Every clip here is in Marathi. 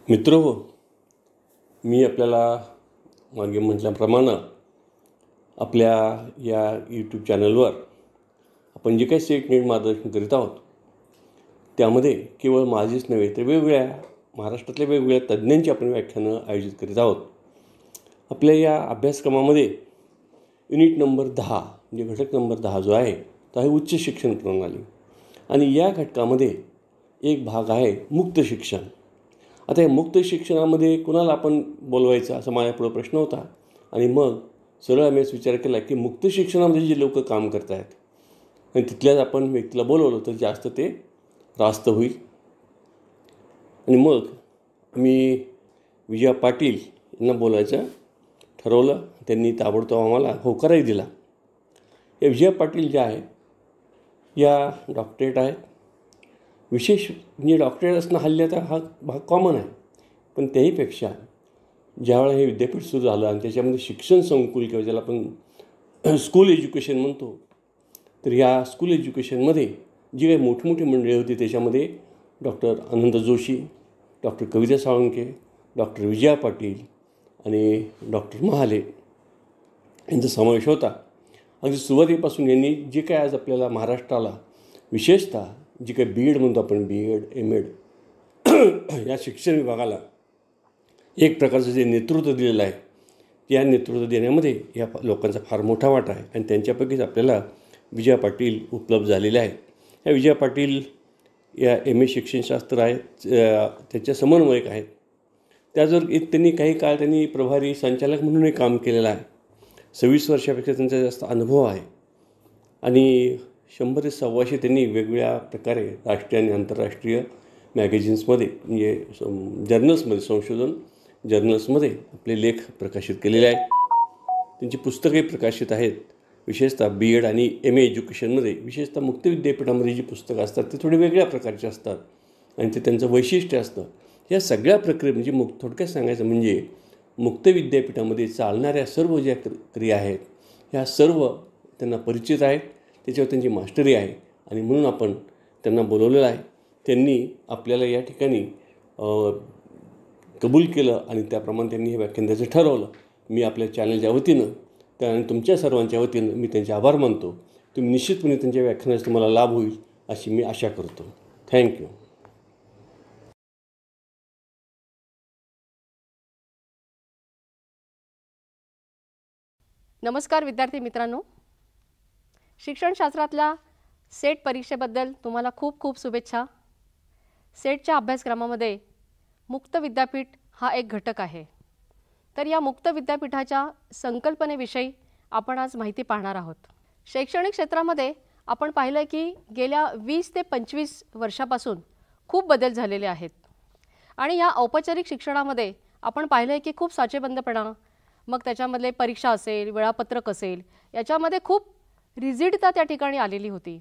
मित्रहो, मी आपल्याला मागे म्हटल्याप्रमाणे आपल्या या यूट्यूब चॅनलवर आपण जे काही सेट नेट मार्गदर्शन करीत आहोत त्यामध्ये केवळ माझेच नव्हे तर वेगवेगळ्या महाराष्ट्रातल्या वेगवेगळ्या तज्ज्ञांची आपण व्याख्यानं आयोजित करीत आहोत. आपल्या या अभ्यासक्रमामध्ये युनिट नंबर 10 म्हणजे घटक नंबर 10 जो आहे तो आहे उच्च शिक्षण प्रणाली. आणि या घटकामध्ये एक भाग आहे मुक्त शिक्षण. आता या मुक्त शिक्षणामध्ये कुणाला आपण बोलवायचं असं माझ्यापुढं प्रश्न होता. आणि मग सरळ आम्ही विचार केला की मुक्त शिक्षणामध्ये जे लोक काम करत आहेत आणि तिथल्याच आपण व्यक्तीला बोलवलं तर जास्त ते रास्त होईल. आणि मग मी विजया पाटील यांना बोलायचं ठरवलं. त्यांनी ताबडतोब आम्हाला होकारही दिला. या विजया पाटील ज्या आहे या डॉक्टरेट आहेत. विशेष म्हणजे डॉक्टरेट असणं हल्ली आता हा भाग कॉमन आहे. पण त्याहीपेक्षा ज्यावेळेला हे विद्यापीठ सुरू झालं आणि त्याच्यामध्ये शिक्षण संकुल किंवा ज्याला आपण स्कूल एज्युकेशन म्हणतो तर या स्कूल एज्युकेशनमध्ये जी काही मोठमोठी मंडळी होती त्याच्यामध्ये डॉक्टर अनंत जोशी, डॉक्टर कविता साळुंखे, डॉक्टर विजया पाटील आणि डॉक्टर महाले यांचा समावेश होता. अगदी सुरुवातीपासून यांनी जे काय आज आपल्याला महाराष्ट्राला विशेषतः जी काही BEd म्हणतो आपण BEd MEd या शिक्षण विभागाला एक प्रकारचं जे नेतृत्व दिलेलं आहे या नेतृत्व देण्यामध्ये या लोकांचा फार मोठा वाटा आहे. आणि त्यांच्यापैकीच आपल्याला विजया पाटील उपलब्ध झालेल्या आहेत. या विजया पाटील या MA शिक्षणशास्त्र आहेत त्याच्या समन्वयक आहेत. त्याचबरोबर त्यांनी काही काळ त्यांनी प्रभारी संचालक म्हणूनही काम केलेलं आहे. 26 वर्षापेक्षा त्यांचा जास्त अनुभव आहे. आणि 100 ते 125 त्यांनी वेगवेगळ्या प्रकारे राष्ट्रीय आणि आंतरराष्ट्रीय मॅगझिन्समध्ये म्हणजे जर्नल्समध्ये संशोधन जर्नल्समध्ये आपले लेख प्रकाशित केलेले आहेत. त्यांची पुस्तकही प्रकाशित आहेत. विशेषतः BEd आणि MA एज्युकेशनमध्ये विशेषतः मुक्त विद्यापीठामध्ये जी पुस्तकं असतात ते थोडे वेगळ्या प्रकारचे असतात आणि ते त्यांचं वैशिष्ट्य असतं. या सगळ्या प्रक्रिया म्हणजे थोडक्यात सांगायचं म्हणजे मुक्त विद्यापीठामध्ये चालणाऱ्या सर्व ज्या क्रिया आहेत ह्या सर्व त्यांना परिचित आहेत. त्याच्यावर त्यांची मास्टरी आहे आणि म्हणून आपण त्यांना बोलवलेलं आहे. त्यांनी आपल्याला या ठिकाणी कबूल केलं आणि त्याप्रमाणे त्यांनी हे व्याख्यान द्यायचं ठरवलं. मी आपल्या चॅनलच्या वतीनं आणि तुमच्या सर्वांच्या वतीनं मी त्यांचे आभार मानतो. तुम्ही निश्चितपणे त्यांच्या व्याख्यानाचा तुम्हाला लाभ होईल अशी मी आशा करतो. थँक्यू. नमस्कार विद्यार्थी मित्रांनो, शिक्षणशास्त्रातल्या सेट परीक्षेबद्दल तुम्हाला खूप खूप शुभेच्छा. सेटच्या अभ्यासक्रमामध्ये मुक्त विद्यापीठ हा एक घटक आहे. तर या मुक्त विद्यापीठाच्या संकल्पनेविषयी आपण आज माहिती पाहणार आहोत. शैक्षणिक क्षेत्रामध्ये आपण पाहिलं की गेल्या 20 ते 25 वर्षापासून खूप बदल झालेले आहेत. आणि या औपचारिक शिक्षणामध्ये आपण पाहिलं की खूप साचेबंदपणा, मग त्याच्यामधले परीक्षा असेल, वेळापत्रक असेल, याच्यामध्ये खूप रिजिडता त्या ठिकाणी आलेली होती.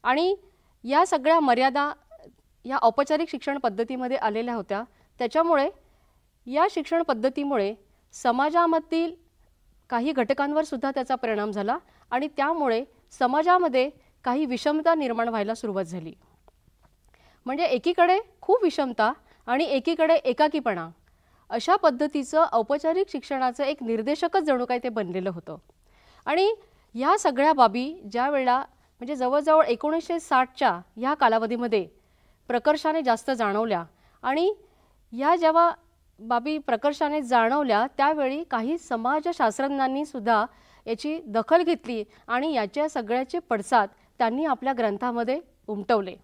आणि या सगळ्या मर्यादा या औपचारिक शिक्षण पद्धतीमध्ये आलेल्या होत्या. त्याच्यामुळे या शिक्षण पद्धतीमुळे समाजामधील काही घटकांवर सुद्धा त्याचा परिणाम झाला आणि त्यामुळे समाजामध्ये काही विषमता निर्माण व्हायला सुरुवात झाली. म्हणजे एकीकडे खूप विषमता आणि एकीकडे एकाकीपणा अशा पद्धतीचं औपचारिक शिक्षणाचं एक निर्देशकच जणू काही ते बनलेलं होतं. आणि ह्या सगळ्या बाबी ज्या वेळेला म्हणजे जवळजवळ 1960च्या ह्या कालावधीमध्ये प्रकर्षाने जास्त जाणवल्या आणि ह्या जेव्हा बाबी प्रकर्षाने जाणवल्या त्यावेळी काही समाजशास्त्रज्ञांनी सुद्धा याची दखल घेतली आणि याच्या सगळ्याचे पडसाद त्यांनी आपल्या ग्रंथामध्ये उमटवले.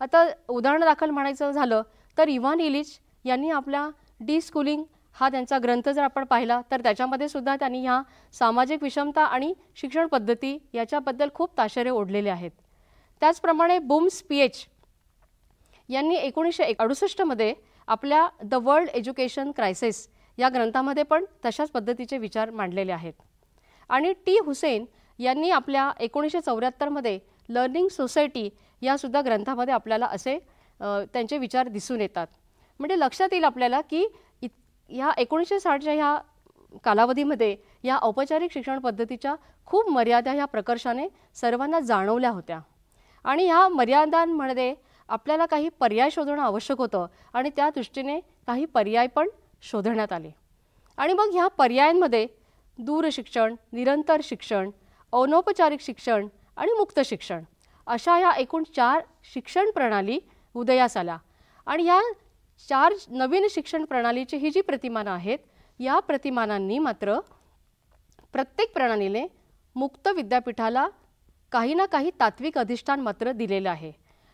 आता उदाहरणादाखल म्हणायचं झालं तर इव्हान इलिच यांनी आपला डिस्कूलिंग हा त्यांचा ग्रंथ जर आपण पाहिला तर त्याच्यामध्ये सुद्धा त्यांनी ह्या सामाजिक विषमता आणि शिक्षण पद्धती याच्याबद्दल खूप ताशेरे ओढलेले आहेत. त्याचप्रमाणे बुम्स PH यांनी 1968मध्ये आपल्या द वर्ल्ड एज्युकेशन क्रायसिस या ग्रंथामध्ये पण तशाच पद्धतीचे विचार मांडलेले आहेत. आणि टी हुसेन यांनी आपल्या 1974मध्ये लर्निंग सोसायटी यासुद्धा ग्रंथामध्ये आपल्याला असे त्यांचे विचार दिसून येतात. म्हणजे लक्षात येईल आपल्याला की ह्या 1960च्या ह्या कालावधीमध्ये या औपचारिक शिक्षण पद्धतीच्या खूप मर्यादा ह्या प्रकर्षाने सर्वांना जाणवल्या होत्या. आणि ह्या मर्यादांमध्ये आपल्याला काही पर्याय शोधणं आवश्यक होतं आणि त्या दृष्टीने काही पर्याय पण शोधण्यात आले. आणि मग ह्या पर्यायांमध्ये दूरशिक्षण, निरंतर शिक्षण, अनौपचारिक शिक्षण आणि मुक्त शिक्षण अशा या एकूण 4 शिक्षण प्रणाली उदयास आल्या. आणि या 4 नवीन शिक्षण प्रणालीची ही जी प्रतिमानं आहेत, या प्रतिमानांनी मात्र प्रत्येक प्रणालीने मुक्त विद्यापीठाला काही ना काही तात्विक अधिष्ठान मात्र दिलेलं आहे.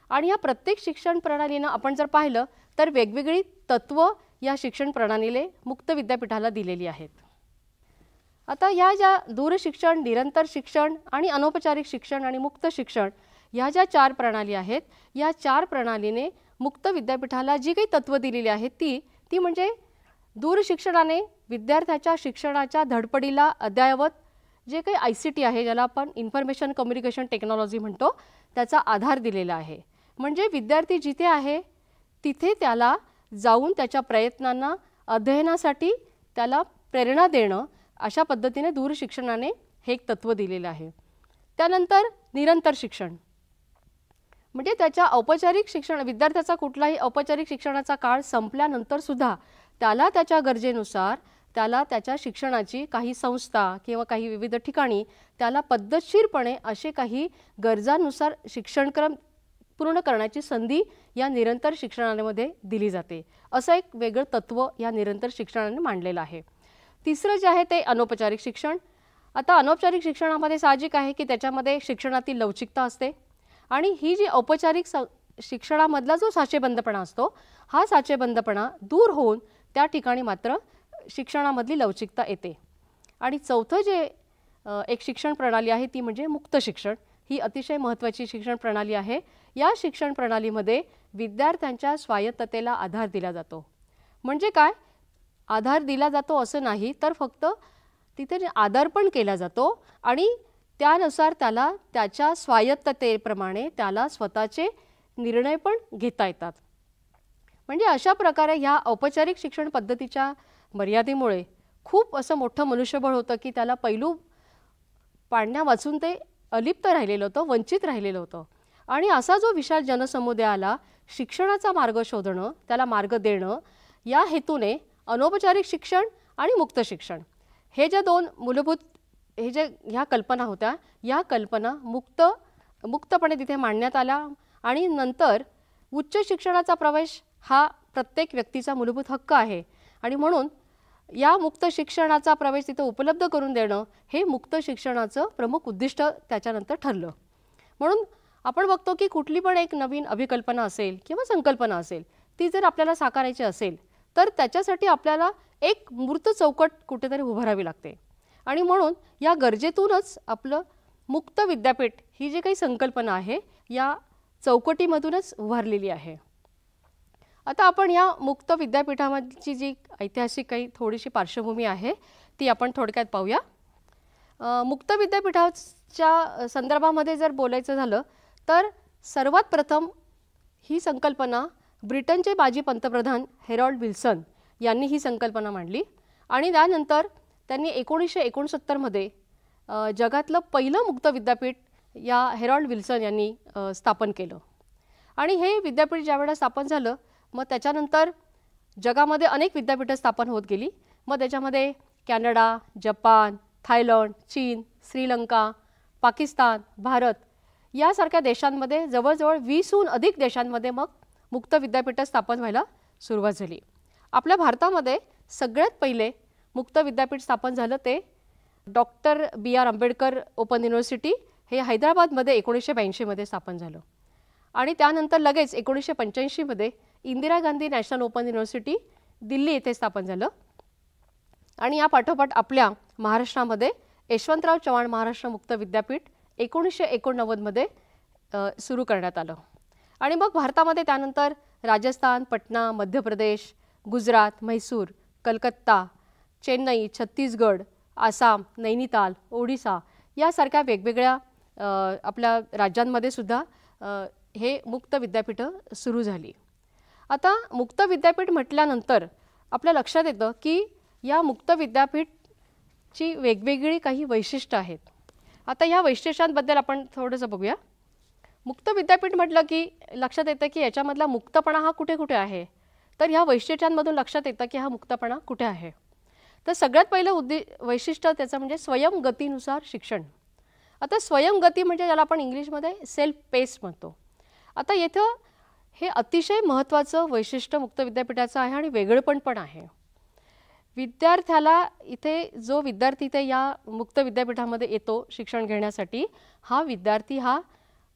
आणि या प्रत्येक शिक्षण प्रणालीनं आपण जर पाहिलं तर वेगवेगळी तत्त्व या शिक्षण प्रणालीने मुक्त विद्यापीठाला दिलेली आहेत. आता या ज्या दूरशिक्षण, निरंतर शिक्षण आणि अनौपचारिक शिक्षण आणि मुक्त शिक्षण ह्या ज्या 4 प्रणाली आहेत, या 4 प्रणालीने मुक्त विद्यापीठाला जी काही तत्त्व दिलेली आहेत ती म्हणजे दूरशिक्षणाने विद्यार्थ्याच्या शिक्षणाच्या धडपडीला अद्ययावत जे काही ICT आहे, ज्याला आपण इन्फॉर्मेशन कम्युनिकेशन टेक्नॉलॉजी म्हणतो, त्याचा आधार दिलेला आहे. म्हणजे विद्यार्थी जिथे आहे तिथे त्याला जाऊन त्याच्या प्रयत्नांना अध्ययनासाठी त्याला प्रेरणा देणं, अशा पद्धतीने दूरशिक्षणाने हे एक तत्त्व दिलेलं आहे. त्यानंतर निरंतर शिक्षण म्हणजे त्याच्या औपचारिक शिक्षण, विद्यार्थ्याचा कुठलाही औपचारिक शिक्षणाचा काळ संपल्यानंतर सुद्धा त्याला त्याच्या गरजेनुसार त्याला त्याच्या शिक्षणाची काही संस्था किंवा काही विविध ठिकाणी त्याला पद्धतशीरपणे असे काही गरजांनुसार शिक्षणक्रम पूर्ण करण्याची संधी या निरंतर शिक्षणामध्ये दिली जाते. असं एक वेगळं तत्त्व या निरंतर शिक्षणाने मांडलेलं आहे. तिसरं जे आहे ते अनौपचारिक शिक्षण. आता अनौपचारिक शिक्षणामध्ये साहजिक आहे की त्याच्यामध्ये शिक्षणातील लवचिकता असते आणि ही जी औपचारिक शिक्षणामधला जो साचेबंदपणा असतो, हा साचेबंदपणा दूर होऊन त्या ठिकाणी मात्र शिक्षणामधली लवचिकता येते. आणि चौथं जे एक शिक्षण प्रणाली आहे ती म्हणजे मुक्त शिक्षण. ही अतिशय महत्त्वाची शिक्षण प्रणाली आहे. या शिक्षण प्रणालीमध्ये विद्यार्थ्यांच्या स्वायत्ततेला आधार दिला जातो. म्हणजे काय आधार दिला जातो असं नाही, तर फक्त तिथे आदर पण केला जातो आणि त्यानुसार त्याला त्याच्या स्वायत्ततेप्रमाणे त्याला स्वतःचे निर्णय पण घेता येतात. म्हणजे अशा प्रकारे ह्या औपचारिक शिक्षण पद्धतीच्या मर्यादेमुळे खूप असं मोठं मनुष्यबळ होतं की त्याला पैलू पाडण्या वाचून ते अलिप्त राहिलेलं होतं, वंचित राहिलेलं होतं. आणि असा जो विशाल जनसमुदायाला शिक्षणाचा मार्ग शोधणं, त्याला मार्ग देणं, या हेतूने अनौपचारिक शिक्षण आणि मुक्त शिक्षण हे ज्या 2 मूलभूत ह्या कल्पना होत्या, या कल्पना मुक्तपणे तिथे मांडण्यात आल्या. आणि नंतर उच्च शिक्षणाचा प्रवेश हा प्रत्येक व्यक्तीचा मूलभूत हक्क आहे आणि म्हणून या मुक्त शिक्षणाचा प्रवेश तिथे उपलब्ध करून देणं हे मुक्त शिक्षणाचं प्रमुख उद्दिष्ट त्याच्यानंतर ठरलं. म्हणून आपण बघतो की कुठली पण एक नवीन अभिकल्पना असेल किंवा संकल्पना असेल, ती जर आपल्याला साकारायची असेल तर त्याच्यासाठी आपल्याला एक मूर्त चौकट कुठेतरी उभारावी लागते. आणि म्हणून या गरजेतूनच आपलं मुक्त विद्यापीठ ही जी काही संकल्पना आहे या चौकटीमधूनच उभारलेली आहे. आता आपण या मुक्त विद्यापीठाची जी ऐतिहासिक काही थोडीशी पार्श्वभूमी आहे ती आपण थोडक्यात पाहूया. मुक्त विद्यापीठाच्या संदर्भामध्ये जर बोलायचं झालं तर सर्वात प्रथम ही संकल्पना ब्रिटनचे माजी पंतप्रधान हेरॉल्ड विल्सन यांनी ही संकल्पना मांडली आणि त्यानंतर त्यांनी 1969 मध्ये जगातलं पहिलं मुक्त विद्यापीठ या हेरॉल्ड विल्सन यांनी स्थापन केलं. आणि हे विद्यापीठ ज्यावेळेला स्थापन झालं मग त्याच्यानंतर जगामध्ये अनेक विद्यापीठं स्थापन होत गेली. मग त्याच्यामध्ये कॅनडा, जपान, थायलंड, चीन, श्रीलंका, पाकिस्तान, भारत यासारख्या देशांमध्ये जवळजवळ 20हून अधिक देशांमध्ये मग मुक्त विद्यापीठं स्थापन व्हायला सुरुवात झाली. आपल्या भारतामध्ये सगळ्यात पहिले मुक्त विद्यापीठ स्थापन झालं ते doctor BR Ambedkar open university हे हैदराबादमध्ये 1982 मध्ये स्थापन झालं. आणि त्यानंतर लगेच 1985 मध्ये Indira Gandhi national open university Delhi येथे स्थापन झालं. आणि या पाठोपाठ आपल्या महाराष्ट्रामध्ये यशवंतराव चव्हाण महाराष्ट्र मुक्त विद्यापीठ 1989 मध्ये सुरू करण्यात आलं. आणि मग भारतामध्ये त्यानंतर राजस्थान, पटना, मध्य प्रदेश, गुजरात, म्हैसूर, कलकत्ता, चेन्नई, छत्तीसगड, आसाम, नैनिताल, ओडिसा यासारख्या वेगवेगळ्या आपल्या राज्यांमध्ये सुद्धा हे मुक्त विद्यापीठं सुरू झाली. आता मुक्त विद्यापीठ म्हटल्यानंतर आपल्या लक्षात येतं की या मुक्त विद्यापीठची वेगवेगळी काही वैशिष्ट्य आहेत. आता या वैशिष्ट्यांबद्दल आपण थोडंसं बघूया. मुक्त विद्यापीठ म्हटलं की लक्षात येतं की याच्यामधला मुक्तपणा हा कुठे कुठे आहे. तर ह्या वैशिष्ट्यांमधून लक्षात येतं की हा मुक्तपणा कुठे आहे. तर सगळ्यात पहिलं वैशिष्ट्य त्याचं म्हणजे स्वयंगतीनुसार शिक्षण. आता स्वयंगती म्हणजे ज्याला आपण इंग्लिशमध्ये सेल्फ पेस म्हणतो. आता येथं हे अतिशय महत्त्वाचं वैशिष्ट्य मुक्त विद्यापीठाचं आहे आणि वेगळेपण पण आहे. विद्यार्थ्याला इथे जो विद्यार्थी इथे या मुक्त विद्यापीठामध्ये येतो शिक्षण घेण्यासाठी, हा विद्यार्थी हा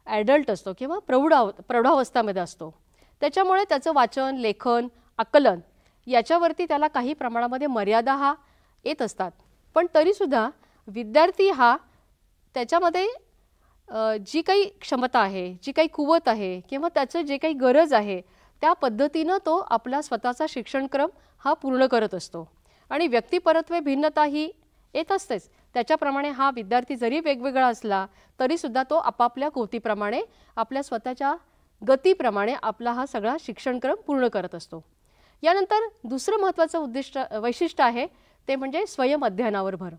ॲडल्ट असतो किंवा प्रौढावस्थामध्ये असतो. त्याच्यामुळे त्याचं वाचन, लेखन, आकलन याच्यावरती त्याला काही प्रमाणामध्ये मर्यादा हा येत असतात. पण तरीसुद्धा विद्यार्थी हा त्याच्यामध्ये जी काही क्षमता आहे, जी काही कुवत आहे किंवा त्याचं जे काही गरज आहे त्या पद्धतीनं तो आपला स्वतःचा शिक्षणक्रम हा पूर्ण करत असतो. आणि व्यक्तिपरत्वे भिन्नता ही येत असतेच. त्याच्याप्रमाणे हा विद्यार्थी जरी वेगवेगळा असला तरीसुद्धा तो आपापल्या कृतीप्रमाणे आपल्या स्वतःच्या गतीप्रमाणे आपला हा सगळा शिक्षणक्रम पूर्ण करत असतो. यानंतर दुसरं महत्त्वाचं वैशिष्ट्य आहे ते म्हणजे स्वयंअध्ययनावर भर.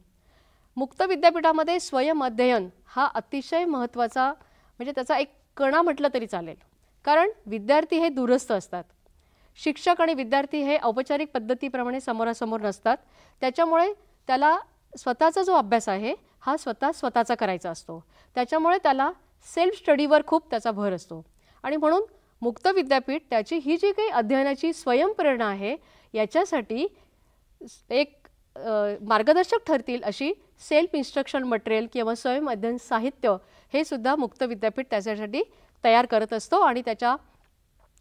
मुक्त विद्यापीठामध्ये स्वयंअध्ययन हा अतिशय महत्त्वाचा म्हणजे त्याचा एक कणा म्हटलं तरी चालेल. कारण विद्यार्थी हे दूरस्थ असतात. शिक्षक आणि विद्यार्थी हे औपचारिक पद्धतीप्रमाणे समोरासमोर नसतात. त्याच्यामुळे त्याला स्वतःचा जो अभ्यास आहे हा स्वतःचा करायचा असतो. त्याच्यामुळे त्याला सेल्फ स्टडीवर खूप त्याचा भर असतो. आणि म्हणून मुक्त विद्यापीठ त्याची ही जी काही अध्ययनाची स्वयंप्रेरणा आहे याच्यासाठी एक मार्गदर्शक ठरतील अशी सेल्फ इन्स्ट्रक्शन मटेरियल किंवा स्वयं अध्ययन साहित्य हे सुद्धा मुक्त विद्यापीठ त्याच्यासाठी तयार करत असतो आणि त्याच्या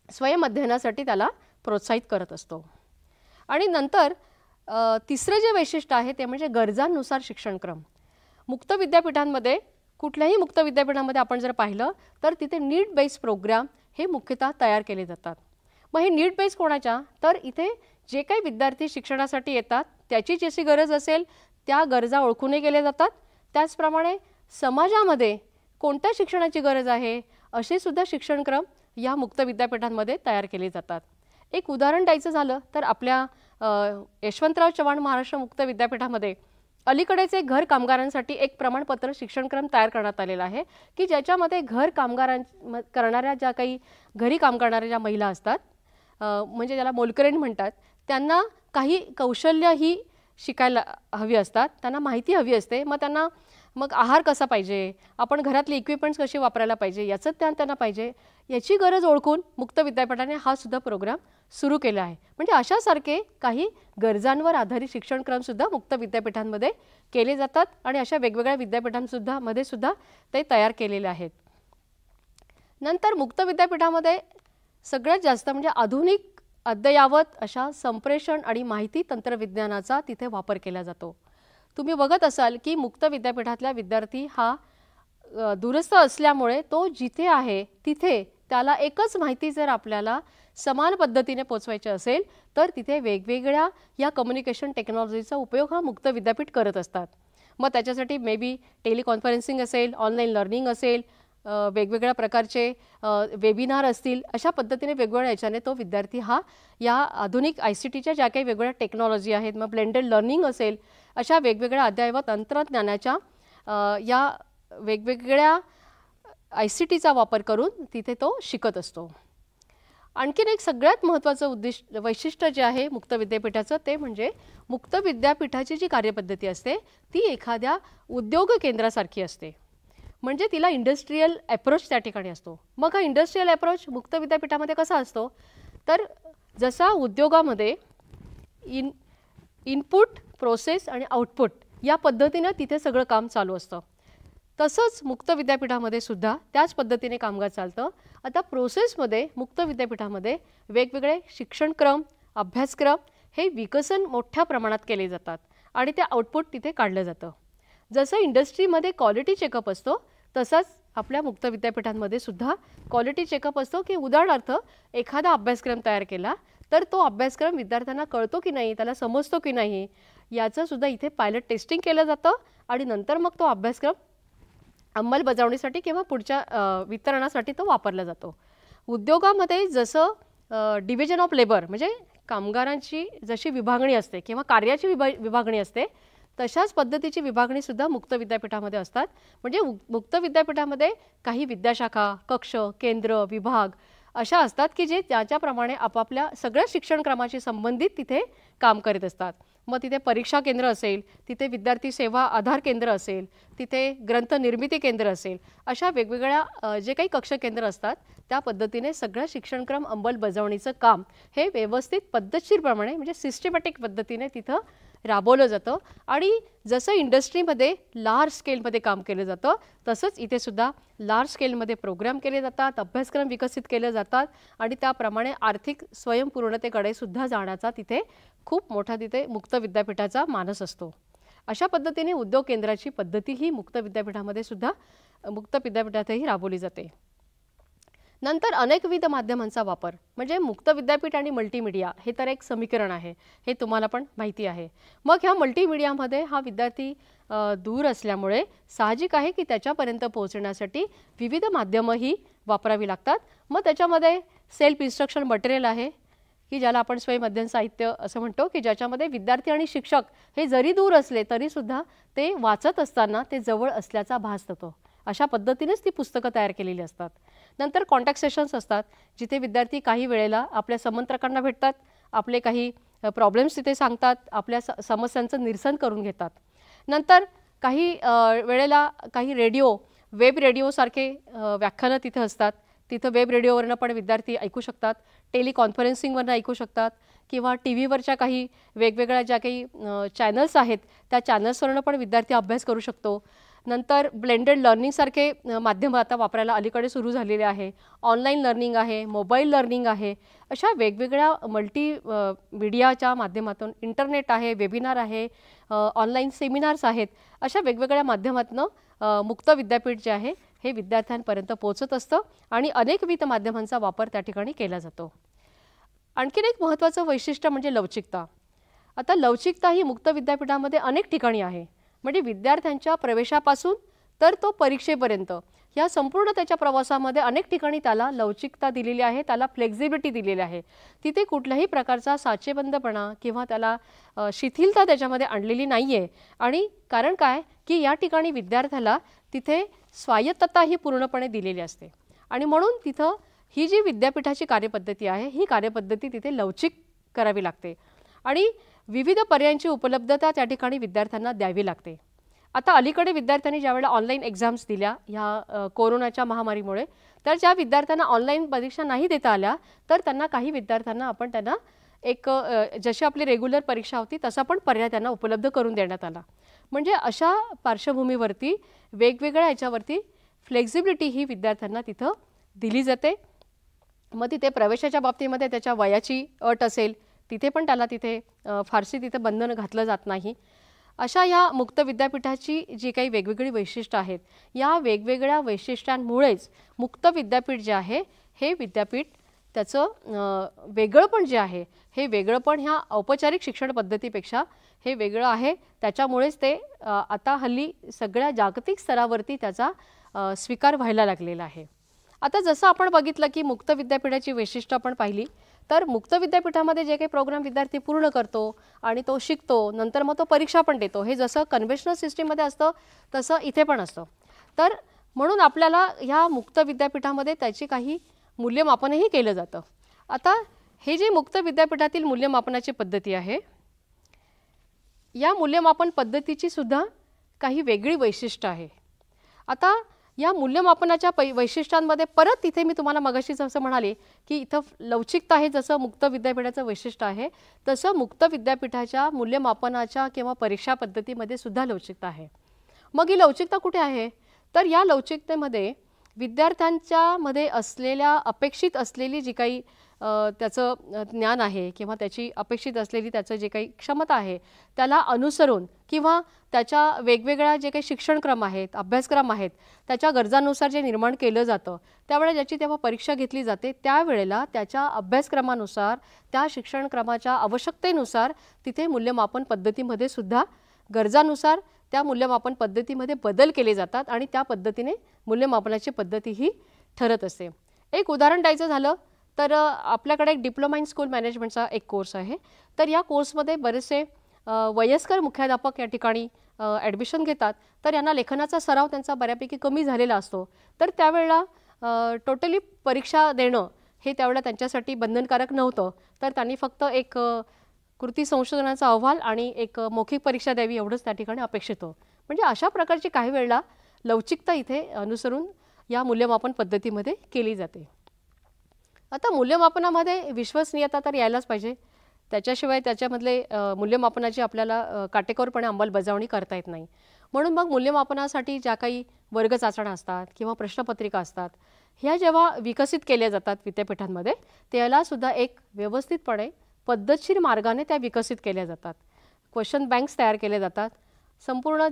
स्वयं अध्ययनासाठी त्याला प्रोत्साहित करत असतो. आणि नंतर तिसरं जे वैशिष्ट्य आहे ते म्हणजे गरजांनुसार शिक्षणक्रम. मुक्त विद्यापीठांमध्ये कुठल्याही मुक्त विद्यापीठामध्ये आपण जर पाहिलं तर तिथे नीड बेस्ड प्रोग्राम हे मुख्यतः तयार केले जातात. मग हे नीड बेस्ड कोणाच्या, तर इथे जे काही विद्यार्थी शिक्षणासाठी येतात त्याची जशी गरज असेल त्या गरजा ओळखूनही गेल्या जातात. त्याचप्रमाणे समाजामध्ये कोणत्या शिक्षणाची गरज आहे असे सुद्धा शिक्षणक्रम या मुक्त विद्यापीठांमध्ये तयार केले जातात. एक उदाहरण द्यायचं झालं तर आपल्या यशवंतराव चव्हाण महाराष्ट्र मुक्त विद्यापीठामध्ये अलीकडेच एक घर कामगारांसाठी एक प्रमाणपत्र शिक्षणक्रम तयार करण्यात आलेला आहे की ज्याच्यामध्ये घर करणाऱ्या ज्या काही घरी काम करणाऱ्या ज्या महिला असतात म्हणजे ज्याला मोलकरीण म्हणतात, त्यांना काही कौशल्य ही शिकायला हवी असतात, त्यांना माहिती हवी असते. मग त्यांना आहार कसा पाहिजे, आपण घरातले इक्विपमेंट्स कसे वापरायला पाहिजे याचं ज्ञान त्यांना पाहिजे. याची गरज ओळखून मुक्त विद्यापीठाने हा सुद्धा प्रोग्राम सुरू केला आहे. म्हणजे अशासारखे काही गरजांवर आधारित शिक्षणक्रमसुद्धा मुक्त विद्यापीठांमध्ये केले जातात आणि अशा वेगवेगळ्या विद्यापीठांसुद्धा मध्ये सुद्धा ते तयार केलेले आहेत. नंतर मुक्त विद्यापीठामध्ये सगळ्यात जास्त म्हणजे आधुनिक अद्ययावत अशा संप्रेषण आणि माहिती तंत्रविज्ञानाचा तिथे वापर केला जातो. तुम्ही बघत असाल की मुक्त विद्यापीठातला विद्यार्थी हा दूरस्थ असल्यामुळे तो जिथे आहे तिथे त्याला एकच माहिती जर आपल्याला समान पद्धतीने पोचवायची असेल तर तिथे वेगवेगळ्या या कम्युनिकेशन टेक्नॉलॉजीचा उपयोग हा मुक्त विद्यापीठ करत असतात. मग त्याच्यासाठी मे बी टेलिकॉन्फरन्सिंग असेल, ऑनलाईन लर्निंग असेल, वेगवेगळ्या प्रकारचे वेबिनार असतील, अशा पद्धतीने वेगवेगळ्या याच्याने तो विद्यार्थी हा या आधुनिक ICTच्या ज्या काही वेगवेगळ्या टेक्नॉलॉजी आहेत, मग ब्लेंडेड लर्निंग असेल, अशा वेगवेगळ्या अद्ययावत तंत्रज्ञानाच्या या वेगवेगळ्या ICTचा वापर करून तिथे तो शिकत असतो. आणखीन एक सगळ्यात महत्त्वाचं वैशिष्ट्य जे आहे मुक्त विद्यापीठाचं ते म्हणजे मुक्त विद्यापीठाची जी कार्यपद्धती असते ती एखाद्या उद्योग केंद्रासारखी असते. म्हणजे तिला इंडस्ट्रीयल अप्रोच त्या ठिकाणी असतो. मग हा इंडस्ट्रीयल अप्रोच मुक्त विद्यापीठामध्ये कसा असतो, तर जसा उद्योगामध्ये इनपुट, प्रोसेस आणि आउटपुट या पद्धतीने तिथे सगळं काम चालू असतं, तसंच मुक्त विद्यापीठामध्ये सुद्धा त्याच पद्धतीने कामकाज चालतं. आता प्रोसेसमध्ये मुक्त विद्यापीठामध्ये वेगवेगळे शिक्षणक्रम, अभ्यासक्रम हे विकसन मोठ्या प्रमाणात केले जातात आणि ते आउटपुट तिथे काढलं जातं. जसं इंडस्ट्रीमध्ये क्वालिटी चेकअप असतो तसाच आपल्या मुक्त विद्यापीठांमध्ये सुद्धा क्वालिटी चेकअप असतो की उदाहरणार्थ एखादा अभ्यासक्रम तयार केला तर तो अभ्यासक्रम विद्यार्थ्यांना कळतो की नाही, त्याला समजतो की नाही याचं सुद्धा इथे पायलट टेस्टिंग केलं जातं आणि नंतर मग तो अभ्यासक्रम अंमलबजावणीसाठी किंवा पुढच्या वितरणासाठी तो वापरला जातो. उद्योगामध्ये जसं डिव्हिजन ऑफ लेबर म्हणजे कामगारांची जशी विभागणी असते किंवा कार्याची विभागणी असते तशाच पद्धतीची विभागणीसुद्धा मुक्त विद्यापीठामध्ये असतात. म्हणजे मुक्त विद्यापीठामध्ये काही विद्याशाखा, कक्ष, केंद्र, विभाग अशा असतात की जे त्याच्याप्रमाणे आपापल्या सगळ्या शिक्षणक्रमाशी संबंधित तिथे काम करीत असतात. मग तिथे परीक्षा केंद्र असेल, तिथे विद्यार्थी सेवा आधार केंद्र असेल, तिथे ग्रंथ निर्मिती केंद्र असेल, अशा वेगवेगळ्या जे काही कक्ष केंद्र असतात त्या पद्धतीने सगळं शिक्षणक्रम अंमलबजावणीचं काम हे व्यवस्थित पद्धतशीरप्रमाणे म्हणजे सिस्टमॅटिक पद्धतीने तिथं राबवलं जातं. आणि जसं इंडस्ट्रीमध्ये लार्ज स्केलमध्ये काम केलं जातं तसंच इथे सुद्धा लार्ज स्केलमध्ये प्रोग्राम केले जातात, अभ्यासक्रम विकसित केले जातात आणि त्याप्रमाणे आर्थिक स्वयंपूर्णतेकडे सुद्धा जाण्याचा तिथे खूप मोठा तिथे मुक्त विद्यापीठाचा मानस असतो. अशा पद्धतीने उद्योग केंद्राची पद्धती ही मुक्त विद्यापीठामध्ये सुद्धा मुक्त विद्यापीठातही राबवली जाते. नंतर अनेकविध माध्यमांचा वापर म्हणजे मुक्त विद्यापीठ आणि मल्टीमीडिया हे तर एक समीकरण आहे, हे तुम्हाला पण माहिती आहे. मग ह्या मल्टीमीडियामध्ये हा विद्यार्थी दूर असल्यामुळे साहजिक आहे की त्याच्यापर्यंत पोहोचण्यासाठी विविध माध्यमंही वापरावी लागतात. मग त्याच्यामध्ये सेल्फ इन्स्ट्रक्शन मटेरियल आहे की ज्याला आपण स्वयं अध्ययन साहित्य असं म्हणतो की ज्याच्यामध्ये विद्यार्थी आणि शिक्षक हे जरी दूर असले तरीसुद्धा ते वाचत असताना ते जवळ असल्याचा भास होतो. अशा पद्धतीनेच ती पुस्तकं तयार केलेली असतात. नंतर कॉन्टॅक्ट सेशन्स असतात जिथे विद्यार्थी काही वेळेला आपल्या समंत्रकांना भेटतात, आपले काही प्रॉब्लेम्स तिथे सांगतात, आपल्या समस्यांचं निरसन करून घेतात. नंतर काही वेळेला काही रेडिओ, वेब रेडिओसारखे व्याख्यानं तिथे असतात. तिथं वेब रेडिओवरनं पण विद्यार्थी ऐकू शकतात, टेलिकॉन्फरन्सिंगवरनं ऐकू शकतात किंवा टी व्हीवरच्या काही वेगवेगळ्या ज्या काही चॅनल्स आहेत त्या चॅनल्सवरनं पण विद्यार्थी अभ्यास करू शकतो. नंतर ब्लेंडेड लर्निंगसारखे माध्यमं आता वापरायला अलीकडे सुरू झालेले आहे. ऑनलाईन लर्निंग आहे, मोबाईल लर्निंग आहे. अशा वेगवेगळ्या मीडियाच्या माध्यमातून इंटरनेट आहे, वेबिनार आहे, ऑनलाईन सेमिनार्स आहेत. अशा वेगवेगळ्या माध्यमातून मुक्त विद्यापीठ जे आहे हे विद्यार्थ्यांपर्यंत पोहोचत असतं आणि अनेकविध माध्यमांचा वापर त्या ठिकाणी केला जातो. आणखीन एक महत्त्वाचं वैशिष्ट्य म्हणजे लवचिकता. आता लवचिकता ही मुक्त विद्यापीठामध्ये अनेक ठिकाणी आहे. म्हणजे विद्यार्थ्यांच्या प्रवेशापासून तर तो परीक्षेपर्यंत या संपूर्ण त्याच्या प्रवासामध्ये अनेक ठिकाणी त्याला लवचिकता दिलेली आहे, त्याला फ्लेक्झिबिलिटी दिलेली आहे. तिथे कुठल्याही प्रकारचा साचेबंदपणा किंवा त्याला शिथिलता त्याच्यामध्ये आणलेली नाही आहे. आणि कारण काय की या ठिकाणी विद्यार्थ्याला तिथे स्वायत्तता ही पूर्णपणे दिलेली असते आणि म्हणून तिथं ही जी विद्यापीठाची कार्यपद्धती आहे ही कार्यपद्धती तिथे लवचिक करावी लागते आणि विविध पर्यायांची उपलब्धता त्या ठिकाणी विद्यार्थ्यांना द्यावी लागते. आता अलीकडे विद्यार्थ्यांनी ज्यावेळेला ऑनलाईन एक्झाम्स दिल्या ह्या कोरोनाच्या महामारीमुळे, तर ज्या विद्यार्थ्यांना ऑनलाईन परीक्षा नाही देता आल्या तर त्यांना काही विद्यार्थ्यांना आपण त्यांना एक जशी आपली रेग्युलर परीक्षा होती तसा पण पर्याय त्यांना उपलब्ध करून देण्यात आला. म्हणजे अशा पार्श्वभूमीवरती वेगवेगळ्या याच्यावरती फ्लेक्झिबिलिटी ही विद्यार्थ्यांना तिथं दिली जाते. मग तिथे प्रवेशाच्या बाबतीमध्ये त्याच्या वयाची अट असेल तिथे पण त्याला तिथे फारशी तिथे बंधनं घातलं जात नाही. अशा या मुक्त विद्यापीठाची जी काही वेगवेगळी वैशिष्ट्य आहेत या वेगवेगळ्या वैशिष्ट्यांमुळेच मुक्त विद्यापीठ जे आहे हे विद्यापीठ त्याचं वेगळंपण जे आहे हे वेगळंपण ह्या औपचारिक शिक्षण पद्धतीपेक्षा हे वेगळं आहे. त्याच्यामुळेच ते आता हल्ली सगळ्या जागतिक स्तरावरती त्याचा स्वीकार व्हायला लागलेला आहे. आता जसं आपण बघितलं की मुक्त विद्यापीठाची वैशिष्ट्य आपण पाहिली तर मुक्त विद्यापीठामध्ये जे काही प्रोग्राम विद्यार्थी पूर्ण करतो आणि तो शिकतो नंतर मग तो परीक्षा पण देतो, हे जसं कन्व्हेन्शनल सिस्टीममध्ये असतं तसं इथे पण असतं. तर म्हणून आपल्याला ह्या मुक्त विद्यापीठामध्ये त्याची काही मूल्यमापनही केलं जातं. आता हे जे मुक्त विद्यापीठातील मूल्यमापनाची पद्धती आहे या मूल्यमापन पद्धतीची सुद्धा काही वेगळी वैशिष्ट्य आहे. आता या मूल्यमापनाच्या वैशिष्ट्यांमध्ये परत तिथे मी तुम्हाला मगाशीच असं म्हणाले की इथं लवचिकता आहे, जसं मुक्त विद्यापीठाचं वैशिष्ट्य आहे तसं मुक्त विद्यापीठाच्या मूल्यमापनाच्या किंवा परीक्षा पद्धतीमध्ये सुद्धा लवचिकता आहे. मग ही लवचिकता कुठे आहे तर या लवचिकतेमध्ये विद्यार्थ्यांच्या मध्ये असलेल्या अपेक्षित असलेली जी काही त्याचं ज्ञान आहे किंवा त्याची अपेक्षित असलेली त्याचं जे काही क्षमता आहे त्याला अनुसरून किंवा त्याच्या वेगवेगळ्या जे काही शिक्षणक्रम आहेत, अभ्यासक्रम आहेत त्याच्या गरजांनुसार जे निर्माण केलं जातं त्यावेळेला ज्याची तेव्हा परीक्षा घेतली जाते त्यावेळेला त्याच्या अभ्यासक्रमानुसार त्या शिक्षणक्रमाच्या आवश्यकतेनुसार तिथे मूल्यमापन पद्धतीमध्ये सुद्धा गरजानुसार त्या मूल्यमापन पद्धतीमध्ये बदल केले जातात आणि त्या पद्धतीने मूल्यमापनाची पद्धती ही ठरत असते. एक उदाहरण द्यायचं झालं तर आपल्याकडे एक डिप्लोमा इन स्कूल मॅनेजमेंटचा एक कोर्स आहे. तर या कोर्समध्ये बरेचसे वयस्कर मुख्याध्यापक या ठिकाणी ॲडमिशन घेतात तर यांना लेखनाचा सराव त्यांचा बऱ्यापैकी कमी झालेला असतो, तर त्यावेळेला टोटली परीक्षा देणं हे त्यावेळेला त्यांच्यासाठी बंधनकारक नव्हतं, तर त्यांनी फक्त एक कृती संशोधनाचा अहवाल आणि एक मौखिक परीक्षा द्यावी एवढंच त्या ठिकाणी अपेक्षित होतं. म्हणजे अशा प्रकारची काही वेळेला लवचिकता इथे अनुसरून या मूल्यमापन पद्धतीमध्ये केली जाते. आता मूल्यमापनामध्ये विश्वसनीयता तर यायलाच पाहिजे, त्याच्याशिवाय त्याच्यामधले मूल्यमापनाची आपल्याला काटेकोरपणे अंमलबजावणी करता येत नाही. म्हणून मग मूल्यमापनासाठी ज्या काही वर्ग चाचण्या असतात किंवा प्रश्नपत्रिका असतात ह्या जेव्हा विकसित केल्या जातात विद्यापीठांमध्ये त्यालासुद्धा एक व्यवस्थितपणे पद्धतशीर मार्गाने त्या विकसित केल्या जातात. क्वेश्चन बँक्स तयार केले जातात, संपूर्ण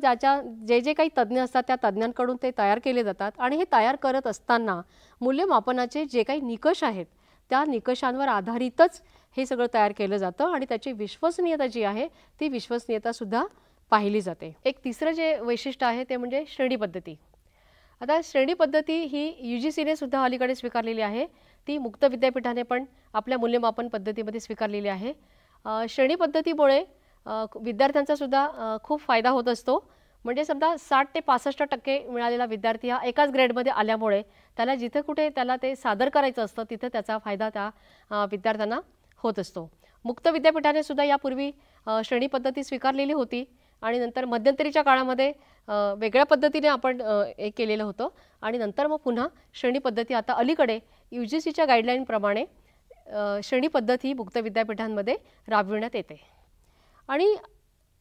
जे काही तज्ज्ञ असतात त्या तज्ज्ञांकडून ते तयार केले जातात आणि हे तयार करत असताना मूल्यमापनाचे जे काही निकष आहेत त्या निकषांवर आधारितच हे सगळं तयार केलं जातं आणि त्याची विश्वसनीयता जी आहे ती विश्वसनीयतासुद्धा पाहिली जाते. एक तिसरं जे वैशिष्ट्य आहे ते म्हणजे श्रेणी पद्धती. आता श्रेणी पद्धती ही UGCने सुद्धा अलीकडे स्वीकारलेली आहे, ती मुक्त विद्यापीठाने पण आपल्या मूल्यमापन पद्धतीमध्ये स्वीकारलेली आहे. श्रेणी पद्धतीमुळे विद्यार्थ्यांचा सुद्धा खूप फायदा होत असतो. म्हणजे समजा 60 ते 65% मिळालेला विद्यार्थी हा एकाच ग्रेडमध्ये आल्यामुळे त्याला जिथे कुठे त्याला ते सादर करायचं असतं तिथे त्याचा फायदा त्या विद्यार्थ्यांना होत असतो. मुक्त विद्यापीठाने सुद्धा यापूर्वी श्रेणी पद्धती स्वीकारलेली होती आणि नंतर मध्यंतरीच्या काळामध्ये वेगळ्या पद्धतीने आपण हे केलेलं होतं आणि नंतर मग पुन्हा श्रेणी पद्धती आता अलीकडे UGCच्या गाईडलाईनप्रमाणे श्रेणी पद्धत ही मुक्त विद्यापीठांमध्ये राबविण्यात येते. आणि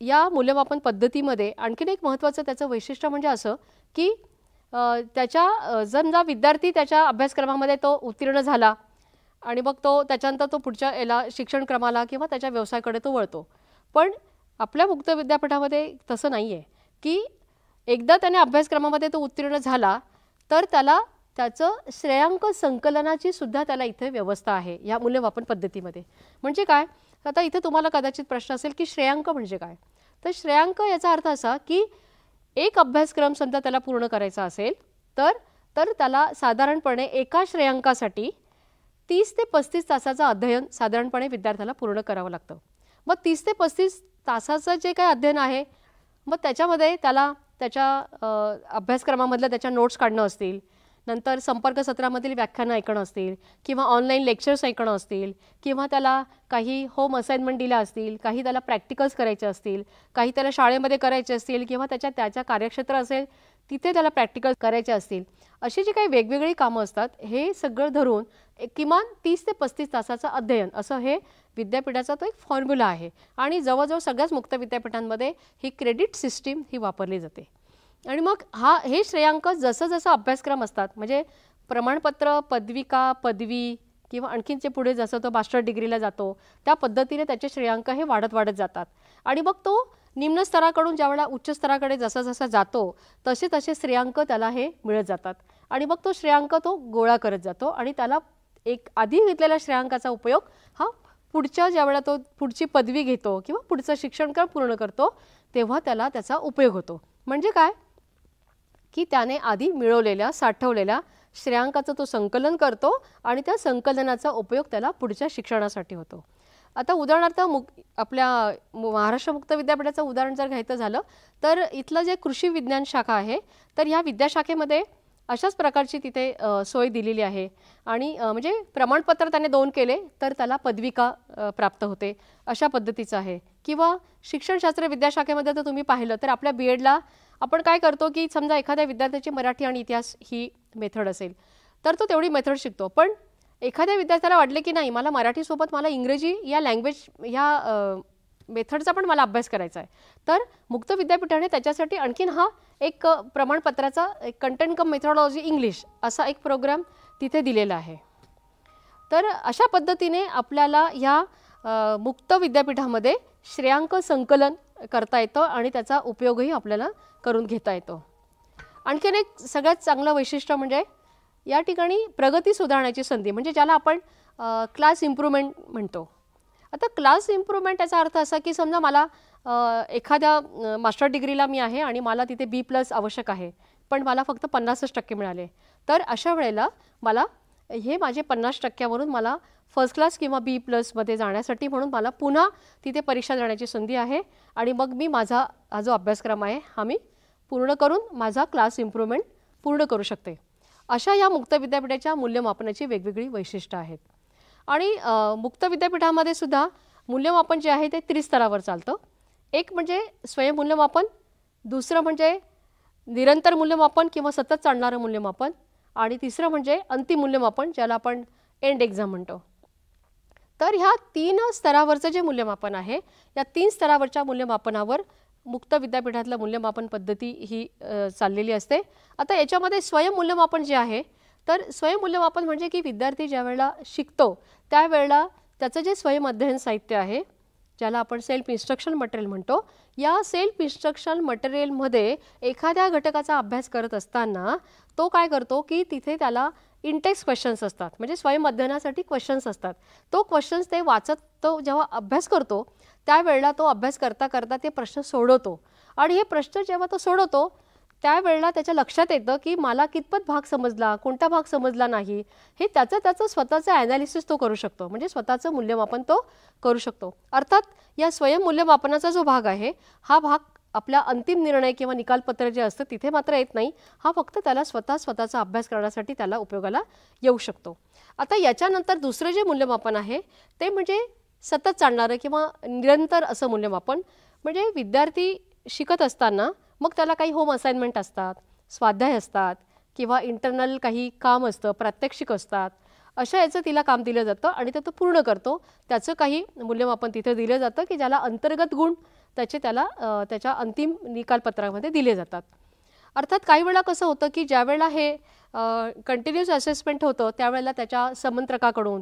या मूल्यमापन पद्धतीमध्ये आणखीन एक महत्त्वाचं त्याचं वैशिष्ट्य म्हणजे असं की समजा विद्यार्थी त्याच्या अभ्यासक्रमामध्ये तो उत्तीर्ण झाला आणि मग त्याच्यानंतर तो पुढच्या याला शिक्षण क्रमाला किंवा त्याच्या व्यवसायाकडे तो वळतो. पण आपल्या मुक्त विद्यापीठामध्ये तसं नाही आहे की एकदा त्याने अभ्यासक्रमामध्ये तो उत्तीर्ण झाला तर त्याला त्याचं श्रेयांक संकलनाची सुद्धा त्याला इथे व्यवस्था आहे या मूल्यमापन पद्धतीमध्ये. म्हणजे काय, आता इथे तुम्हाला कदाचित प्रश्न असेल की श्रेयांक म्हणजे काय. तर श्रेयांक याचा अर्थ असा की एक अभ्यासक्रम समजा त्याला पूर्ण करायचा असेल तर त्याला साधारणपणे एका श्रेयांकासाठी 30 ते 35 तासाचं अध्ययन साधारणपणे विद्यार्थ्याला पूर्ण करावं लागतं. मग 30 ते 35 तासाचं जे काही अध्ययन आहे मग त्याच्यामध्ये त्याला त्याच्या अभ्यासक्रमामधल्या त्याच्या नोट्स काढणं असतील, नंतर संपर्क सत्रामधील व्याख्यानं ऐकणं असतील किंवा ऑनलाईन लेक्चर्स ऐकणं असतील किंवा त्याला काही होम असाइनमेंट दिल्या असतील, काही त्याला प्रॅक्टिकल्स करायचे असतील, काही त्याला शाळेमध्ये करायचे असतील किंवा त्याच्या कार्यक्षेत्र असेल तिथे त्याला प्रॅक्टिकल करायचे असतील, अशी जी काही वेगवेगळी कामं असतात हे सगळं धरून किमान 30 ते 35 तासाचं अध्ययन असं हे विद्यापीठाचा तो एक फॉर्म्युला आहे आणि जवळजवळ सगळ्याच मुक्त विद्यापीठांमध्ये ही क्रेडिट सिस्टीम ही वापरली जाते. आणि मग हे श्रेयांक जसं जसं अभ्यासक्रम असतात म्हणजे प्रमाणपत्र, पदविका, पदवी किंवा आणखीनचे पुढे जसं तो मास्टर डिग्रीला जातो त्या पद्धतीने त्याचे श्रेयांक हे वाढत जातात आणि मग तो निम्न स्तराकडून ज्यावेळेला उच्च स्तराकडे जसा जातो तसे श्रेयांक त्याला हे मिळत जातात आणि मग तो श्रेयांक तो गोळा करत जातो आणि त्याला एक आधी घेतलेल्या श्रेयांकाचा उपयोग हा पुढच्या ज्यावेळेला तो पुढची पदवी घेतो किंवा पुढचं शिक्षणक्रम पूर्ण करतो तेव्हा त्याला त्याचा उपयोग होतो. म्हणजे काय की त्याने आधी मिळवलेल्या साठवलेल्या श्रेयांकाचं तो संकलन करतो आणि त्या संकलनाचा उपयोग त्याला पुढच्या शिक्षणासाठी होतो. आता उदाहरणार्थ आपल्या महाराष्ट्र मुक्त विद्यापीठाचं उदाहरण जर घ्यायचं झालं तर इथलं जे कृषी विज्ञान शाखा आहे तर ह्या विद्याशाखेमध्ये अशाच प्रकारची तिथे सोय दिलेली आहे आणि म्हणजे प्रमाणपत्र त्याने 2 केले तर त्याला पदविका प्राप्त होते अशा पद्धतीचं आहे. किंवा शिक्षणशास्त्र विद्याशाखेमध्ये तर तुम्ही पाहिलं तर आपल्या BEdला आपण काय करतो की समजा एखाद्या विद्यार्थ्याची मराठी आणि इतिहास ही मेथड असेल तर तो तेवढी मेथड शिकतो, पण एखाद्या विद्यार्थ्याला वाटले की नाही मला मराठीसोबत मला इंग्रजी या लँग्वेज ह्या मेथडचा पण मला अभ्यास करायचा आहे तर मुक्त विद्यापीठाने त्याच्यासाठी आणखीन हा एक प्रमाणपत्राचा कंटेंट कम मेथडॉलॉजी इंग्लिश असा एक प्रोग्राम तिथे दिलेला आहे. तर अशा पद्धतीने आपल्याला ह्या मुक्त विद्यापीठामध्ये श्रेयांक संकलन करता येतं आणि त्याचा उपयोगही आपल्याला करून घेता येतो. आणखीन एक सगळ्यात चांगलं वैशिष्ट्य म्हणजे या ठिकाणी प्रगती सुधारण्याची संधी म्हणजे ज्याला आपण क्लास इम्प्रूव्हमेंट म्हणतो. आता क्लास इम्प्रूव्हमेंट याचा अर्थ असा की समजा मला एखाद्या मास्टर डिग्रीला मी आहे आणि मला तिथे B+ आवश्यक आहे पण मला फक्त 50% मिळाले तर अशा वेळेला मला हे माझे 50%वरून मला फर्स्ट क्लास किंवा B+मध्ये जाण्यासाठी, म्हणून मला पुन्हा तिथे परीक्षा देण्याची संधी आहे आणि मग मी माझा हा जो अभ्यासक्रम आहे हा मी पूर्ण करून माझा क्लास इम्प्रूव्हमेंट पूर्ण करू शकते. अशा या मुक्त विद्यापीठाच्या मूल्यमापनाची वेगवेगळी वैशिष्ट्ये आहेत. आणि मुक्त विद्यापीठामध्ये सुद्धा मूल्यमापन जे आहे ते त्रिस्तरावर चालतं. एक म्हणजे स्वयंमूल्यमापन, दुसरं म्हणजे निरंतर मूल्यमापन किंवा सतत चालणारं मूल्यमापन, आणि तिसरं म्हणजे अंतिम मूल्यमापन, ज्याला आपण एंड एक्झाम म्हणतो. तर ह्या 3 स्तरावरचं जे मूल्यमापन आहे, या 3 स्तरावरच्या मूल्यमापनावर मुक्त विद्यापीठातलं मूल्यमापन पद्धती ही चाललेली असते. आता याच्यामध्ये स्वयंमूल्यमापन जे आहे, तर स्वयंमूल्यमापन म्हणजे की विद्यार्थी ज्या वेळेला शिकतो त्यावेळेला त्याचं जे स्वयं अध्ययन साहित्य आहे, ज्याला आपण सेल्फ इन्स्ट्रक्शन मटेरियल म्हणतो, या सेल्फ इन्स्ट्रक्शन मटेरियलमध्ये एखाद्या घटकाचा अभ्यास करत असताना तो काय करतो की तिथे त्याला इंटेक्स क्वेश्चन्स असतात, म्हणजे स्वयं अध्ययनासाठी क्वेश्चन्स असतात. तो क्वेश्चन्स ते वाचत तो जेव्हा अभ्यास करतो त्यावेळेला तो अभ्यास करता करता ते प्रश्न सोडवतो, आणि हे प्रश्न जेव्हा तो सोडवतो त्यावेळेला त्याच्या लक्षात येतं की मला कितपत भाग समजला, कोणता भाग समजला नाही, हे त्याचं स्वतःचं ॲनालिसिस तो करू शकतो, म्हणजे स्वतःचं मूल्यमापन तो करू शकतो. अर्थात या स्वयंमूल्यमापनाचा जो भाग आहे हा भाग आपला अंतिम निर्णय किंवा निकालपत्र जे असतं तिथे मात्र येत नाही. हा फक्त त्याला स्वतःचा अभ्यास करण्यासाठी त्याला उपयोगाला येऊ शकतो. आता याच्यानंतर दुसरं जे मूल्यमापन आहे ते म्हणजे सतत चालणारं किंवा निरंतर असं मूल्यमापन. म्हणजे विद्यार्थी शिकत असताना मग त्याला काही होम असाइनमेंट असतात, स्वाध्याय असतात किंवा इंटरनल काही काम असतं, प्रात्यक्षिक असतात, अशा याचं तिला काम दिलं जातं आणि ते तो पूर्ण करतो. त्याचं काही मूल्यमापन तिथे दिलं जातं की ज्याला अंतर्गत गुण त्याला त्याच्या अंतिम निकालपत्रामध्ये दिले जातात. अर्थात काही वेळा कसं होतं की ज्या वेळेला हे कंटिन्युअस असेसमेंट होतं त्यावेळेला त्याच्या समंत्रकाकडून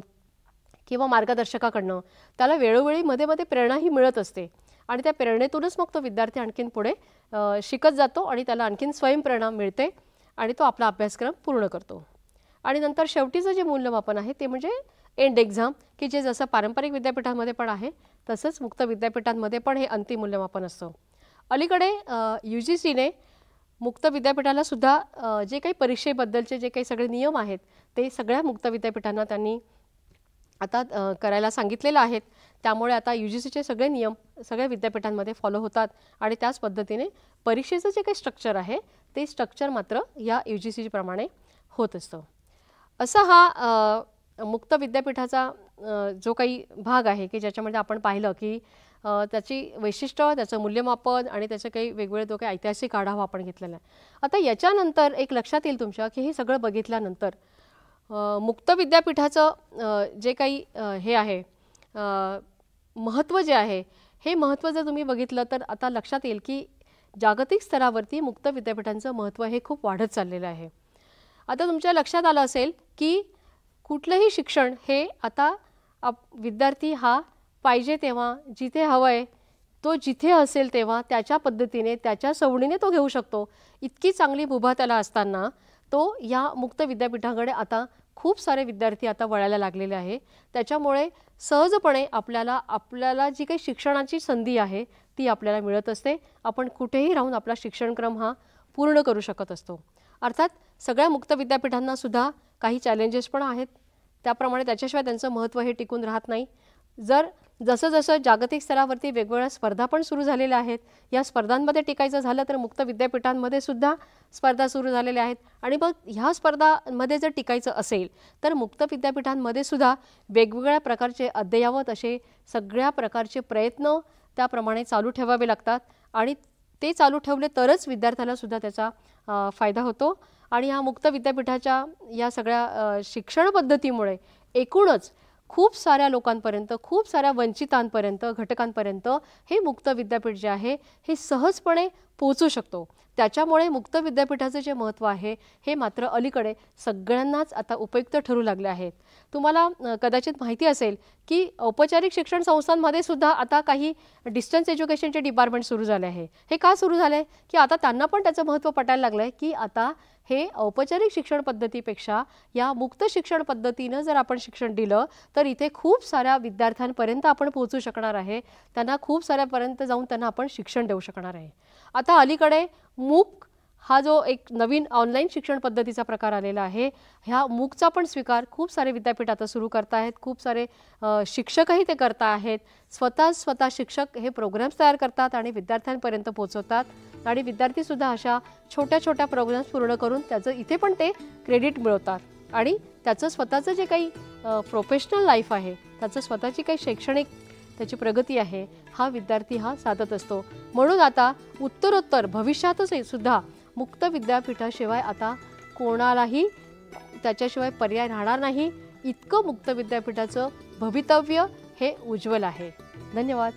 किंवा मार्गदर्शकाकडनं त्याला वेळोवेळी मध्ये मध्ये प्रेरणाही मिळत असते, आणि त्या प्रेरणेतूनच मग तो विद्यार्थी आणखीन पुढे शिकत जातो आणि त्याला आणखीन स्वयंप्रेरणा मिळते आणि तो आपला अभ्यासक्रम पूर्ण करतो. आणि नंतर शेवटीचं जे मूल्यमापन आहे ते म्हणजे एंड एक्झाम, की जे जसं पारंपरिक विद्यापीठांमध्ये पण आहे तसंच मुक्त विद्यापीठांमध्ये पण हे अंतिम मूल्यमापन असतं. अलीकडे UGCने मुक्त विद्यापीठाला सुद्धा जे काही परीक्षेबद्दलचे जे काही सगळे नियम आहेत ते सगळ्या मुक्त विद्यापीठांना त्यांनी आता करायला सांगितलेलं आहेत. त्यामुळे आता UGCचे सगळे नियम सगळ्या विद्यापीठांमध्ये फॉलो होतात आणि त्याच पद्धतीने परीक्षेचं जे काही स्ट्रक्चर आहे ते स्ट्रक्चर मात्र या UGC प्रमाणे होत असतं. असा हा मुक्त विद्यापीठाचा जो काही भाग आहे की ज्याच्यामध्ये आपण पाहिलं की त्याची वैशिष्ट्य, त्याचं मूल्यमापन आणि त्याचं काही वेगवेगळे जो काही ऐतिहासिक आढावा आपण घेतलेला आहे. आता याच्यानंतर एक लक्षात येईल तुमच्या की हे सगळं बघितल्यानंतर मुक्त विद्यापीठाचं जे काही हे आहे महत्त्व जे आहे, हे महत्त्व जर तुम्ही बघितलं तर आता लक्षात येईल की जागतिक स्तरावरती मुक्त विद्यापीठांचं महत्त्व हे खूप वाढत चाललेलं आहे. आता तुमच्या लक्षात आलं असेल की कुठलंही शिक्षण हे आता विद्यार्थी हा पाहिजे तेव्हा जिथे हवं आहे तो जिथे असेल तेव्हा त्याच्या पद्धतीने त्याच्या सवडीने तो घेऊ शकतो. इतकी चांगली मुभा त्याला असताना तो या मुक्त विद्यापीठाकडे आता खूप सारे विद्यार्थी आता वळायला लागलेले आहे. त्याच्यामुळे सहजपणे आपल्याला जी काही शिक्षणाची संधी आहे ती आपल्याला मिळत असते. आपण कुठेही राहून आपला शिक्षणक्रम हा पूर्ण करू शकत असतो. अर्थात सगळ्या मुक्त विद्यापीठांना सुद्धा काही चॅलेंजेस पण आहेत, त्याप्रमाणे त्याच्याशिवाय त्यांचं महत्त्व हे टिकून राहत नाही. जसं जसं जागतिक स्तरावरती वेगवेगळ्या स्पर्धा पण सुरू झालेल्या आहेत, या स्पर्धांमध्ये टिकायचं झालं तर मुक्त विद्यापीठांमध्ये सुद्धा स्पर्धा सुरू झालेल्या आहेत. आणि मग ह्या स्पर्धांमध्ये जर टिकायचं असेल तर मुक्त विद्यापीठांमध्ये सुद्धा वेगवेगळ्या प्रकारचे अद्ययावत असे सगळ्या प्रकारचे प्रयत्न त्याप्रमाणे चालू ठेवावे लागतात, आणि ते चालू ठेवले तरच विद्यार्थ्याला सुद्धा त्याचा फायदा होतो. आणि ह्या मुक्त विद्यापीठाच्या या सगळ्या शिक्षण पद्धतीमुळे एकूणच खूप साऱ्या लोकांपर्यंत, खूप साऱ्या वंचितांपर्यंत, घटकांपर्यंत हे मुक्त विद्यापीठ जे आहे हे सहजपणे पोहोचू शकतो. त्याच्यामुळे मुक्त विद्यापीठाचं जे महत्त्व आहे हे मात्र अलीकडे सगळ्यांनाच आता उपयुक्त ठरू लागले आहेत. तुम्हाला कदाचित माहिती असेल की औपचारिक शिक्षण संस्थांमध्ये सुद्धा आता काही डिस्टन्स एज्युकेशनचे डिपार्टमेंट सुरू झाले आहे. हे का सुरू झाले की आता त्यांना पण त्याचं महत्त्व पटायला लागलं आहे की आता हे औपचारिक शिक्षण पद्धतीपेक्षा या मुक्त शिक्षण पद्धतीनं जर आपण शिक्षण दिलं तर इथे खूप साऱ्या विद्यार्थ्यांपर्यंत आपण पोहोचू शकणार आहे, त्यांना खूप साऱ्यापर्यंत जाऊन त्यांना आपण शिक्षण देऊ शकणार आहे. आता अलीकडे मूक हा जो एक नवीन ऑनलाईन शिक्षण पद्धतीचा प्रकार आलेला आहे, ह्या मूकचा पण स्वीकार खूप सारे विद्यापीठ आता सुरू करत आहेत. खूप सारे शिक्षकही ते करत आहेत. स्वतः शिक्षक हे प्रोग्राम्स तयार करतात आणि विद्यार्थ्यांपर्यंत पोहोचवतात आणि विद्यार्थीसुद्धा अशा छोट्या छोट्या प्रोग्राम्स पूर्ण करून त्याचं इथे पण ते क्रेडिट मिळवतात आणि त्याचं स्वतःचं जे काही प्रोफेशनल लाईफ आहे, त्याचं स्वतःची काही शैक्षणिक त्याची प्रगती आहे, हा विद्यार्थी हा साधत असतो. म्हणून आता उत्तरोत्तर भविष्यातच सुद्धा मुक्त विद्यापीठाशिवाय आता कोणालाही त्याच्याशिवाय पर्याय राहणार नाही. इतकं मुक्त विद्यापीठाचं भवितव्य हे उज्ज्वल आहे. धन्यवाद.